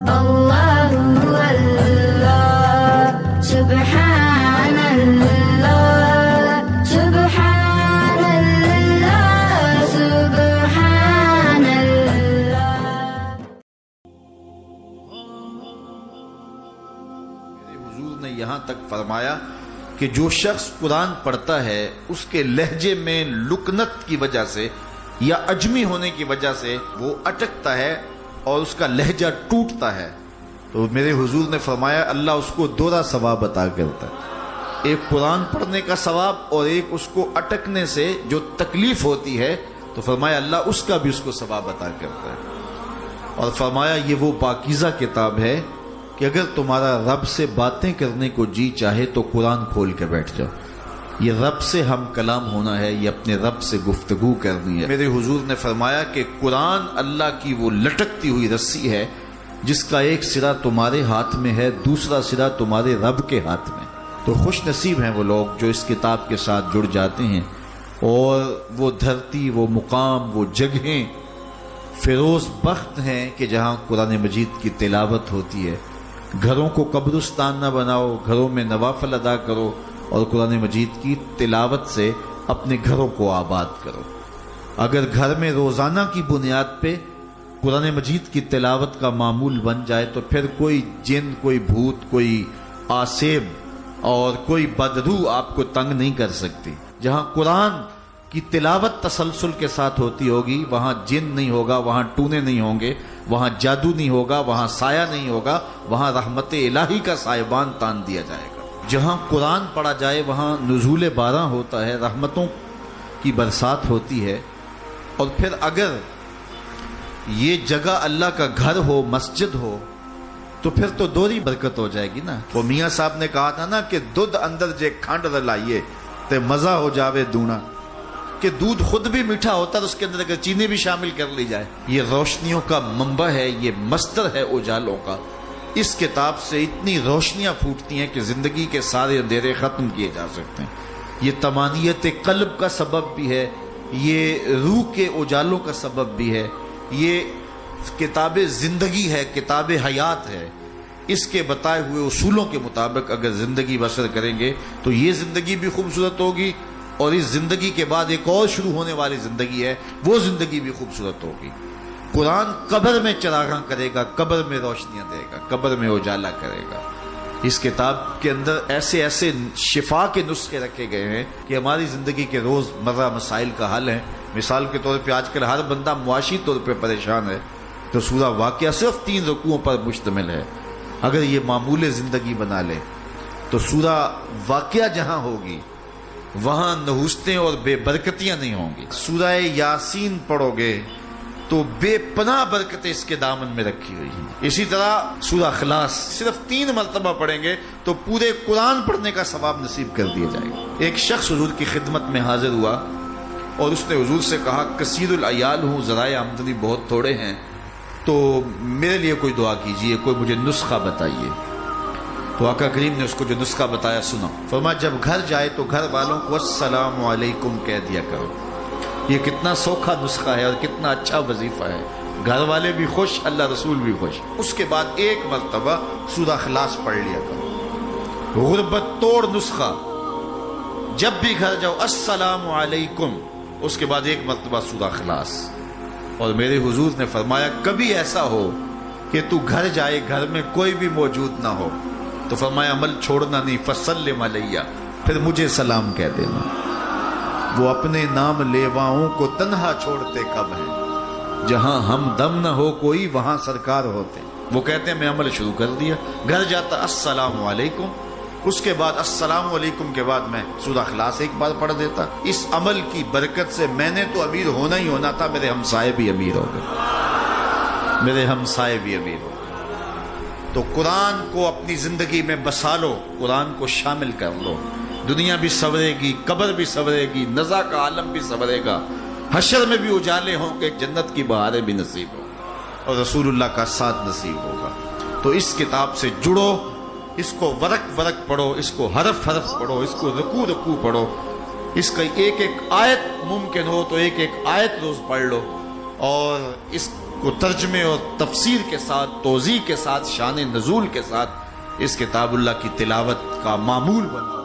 اللہ اللہ سبحان اللہ سبحان اللہ سبحان اللہ۔ حضور نے یہاں تک فرمایا کہ جو شخص قرآن پڑھتا ہے اس کے لہجے میں لکنت کی وجہ سے یا عجمی ہونے کی وجہ سے وہ اٹکتا ہے اور اس کا لہجہ ٹوٹتا ہے، تو میرے حضور نے فرمایا اللہ اس کو دوہرا ثواب عطا کرتا ہے، ایک قرآن پڑھنے کا ثواب اور ایک اس کو اٹکنے سے جو تکلیف ہوتی ہے، تو فرمایا اللہ اس کا بھی اس کو ثواب عطا کرتا ہے۔ اور فرمایا یہ وہ پاکیزہ کتاب ہے کہ اگر تمہارا رب سے باتیں کرنے کو جی چاہے تو قرآن کھول کے بیٹھ جاؤ، یہ رب سے ہم کلام ہونا ہے، یہ اپنے رب سے گفتگو کرنی ہے۔ میرے حضور نے فرمایا کہ قرآن اللہ کی وہ لٹکتی ہوئی رسی ہے جس کا ایک سرا تمہارے ہاتھ میں ہے، دوسرا سرا تمہارے رب کے ہاتھ میں۔ تو خوش نصیب ہیں وہ لوگ جو اس کتاب کے ساتھ جڑ جاتے ہیں اور وہ دھرتی، وہ مقام، وہ جگہیں فیروز بخت ہیں کہ جہاں قرآن مجید کی تلاوت ہوتی ہے۔ گھروں کو قبرستان نہ بناؤ، گھروں میں نوافل ادا کرو اور قرآن مجید کی تلاوت سے اپنے گھروں کو آباد کرو۔ اگر گھر میں روزانہ کی بنیاد پہ قرآن مجید کی تلاوت کا معمول بن جائے تو پھر کوئی جن، کوئی بھوت، کوئی آسیب اور کوئی بدروح آپ کو تنگ نہیں کر سکتی۔ جہاں قرآن کی تلاوت تسلسل کے ساتھ ہوتی ہوگی وہاں جن نہیں ہوگا، وہاں ٹونے نہیں ہوں گے، وہاں جادو نہیں ہوگا، وہاں سایہ نہیں ہوگا، وہاں رحمت الہی کا سائبان تان دیا جائے گا۔ جہاں قرآن پڑھا جائے وہاں نزول بارہ ہوتا ہے، رحمتوں کی برسات ہوتی ہے۔ اور پھر اگر یہ جگہ اللہ کا گھر ہو، مسجد ہو، تو پھر تو دوہری برکت ہو جائے گی نا۔ وہ میاں صاحب نے کہا تھا نا کہ دودھ اندر جے کھنڈ رلائیے تے مزہ ہو جاوے دونا، کہ دودھ خود بھی میٹھا ہوتا ہے تو اس کے اندر اگر چینی بھی شامل کر لی جائے۔ یہ روشنیوں کا منبع ہے، یہ مصدر ہے اجالوں کا۔ اس کتاب سے اتنی روشنیاں پھوٹتی ہیں کہ زندگی کے سارے اندھیرے ختم کیے جا سکتے ہیں۔ یہ طمانیت قلب کا سبب بھی ہے، یہ روح کے اجالوں کا سبب بھی ہے، یہ کتاب زندگی ہے، کتاب حیات ہے۔ اس کے بتائے ہوئے اصولوں کے مطابق اگر زندگی بسر کریں گے تو یہ زندگی بھی خوبصورت ہوگی، اور اس زندگی کے بعد ایک اور شروع ہونے والی زندگی ہے، وہ زندگی بھی خوبصورت ہوگی۔ قرآن قبر میں چراغاں کرے گا، قبر میں روشنیاں دے گا، قبر میں اجالا کرے گا۔ اس کتاب کے اندر ایسے ایسے شفا کے نسخے رکھے گئے ہیں کہ ہماری زندگی کے روز مرہ مسائل کا حل ہے۔ مثال کے طور پہ آج کل ہر بندہ معاشی طور پہ پریشان ہے، تو سورہ واقعہ صرف 3 رکوعوں پر مشتمل ہے۔ اگر یہ معمول زندگی بنا لے تو سورہ واقعہ جہاں ہوگی وہاں نحوستیں اور بے برکتیاں نہیں ہوں گی۔ سورہ یاسین پڑھو گے تو بے پناہ برکتیں اس کے دامن میں رکھی ہوئی ہیں۔ اسی طرح سورہ اخلاص صرف 3 مرتبہ پڑھیں گے تو پورے قرآن پڑھنے کا ثواب نصیب کر دیا جائے گا۔ ایک شخص حضور کی خدمت میں حاضر ہوا اور اس نے حضور سے کہا کثیر العیال ہوں، ذرائع آمدنی بہت تھوڑے ہیں، تو میرے لیے کوئی دعا کیجئے، کوئی مجھے نسخہ بتائیے۔ تو آقا کریم نے اس کو جو نسخہ بتایا سنا۔ فرمایا جب گھر جائے تو گھر والوں کو السلام علیکم کہہ دیا کرو۔ یہ کتنا سوکھا نسخہ ہے اور کتنا اچھا وظیفہ ہے، گھر والے بھی خوش، اللہ رسول بھی خوش۔ اس کے بعد ایک مرتبہ سورہ اخلاص پڑھ لیا کرو، غربت توڑ نسخہ۔ جب بھی گھر جاؤ السلام علیکم، اس کے بعد ایک مرتبہ سورہ اخلاص۔ اور میرے حضور نے فرمایا کبھی ایسا ہو کہ تو گھر جائے، گھر میں کوئی بھی موجود نہ ہو، تو فرمایا عمل چھوڑنا نہیں، فسلم علیہ، پھر مجھے سلام کہہ دینا۔ وہ اپنے نام لیواؤں کو تنہا چھوڑتے کب ہیں، جہاں ہم دم نہ ہو کوئی وہاں سرکار ہوتے۔ وہ کہتے ہیں میں عمل شروع کر دیا، گھر جاتا السلام علیکم، اس کے بعد السلام علیکم کے بعد میں سورہ اخلاص ایک بار پڑھ دیتا۔ اس عمل کی برکت سے میں نے تو امیر ہونا ہی ہونا تھا، میرے ہمسائے بھی امیر ہو گئے، میرے ہمسائے بھی امیر ہو گئے۔ تو قرآن کو اپنی زندگی میں بسا لو، قرآن کو شامل کر لو، دنیا بھی سنورے گی، قبر بھی سنورے گی، نزا کا عالم بھی سنورے گا، حشر میں بھی اجالے ہوں گے، جنت کی بہاریں بھی نصیب ہوں اور رسول اللہ کا ساتھ نصیب ہوگا۔ تو اس کتاب سے جڑو، اس کو ورق ورق پڑھو، اس کو حرف حرف پڑھو، اس کو رکوع رکوع پڑھو، اس کا ایک ایک آیت ممکن ہو تو ایک ایک آیت روز پڑھ لو، اور اس کو ترجمے اور تفسیر کے ساتھ، توضیح کے ساتھ، شان نزول کے ساتھ اس کتاب اللہ کی تلاوت کا معمول بنا۔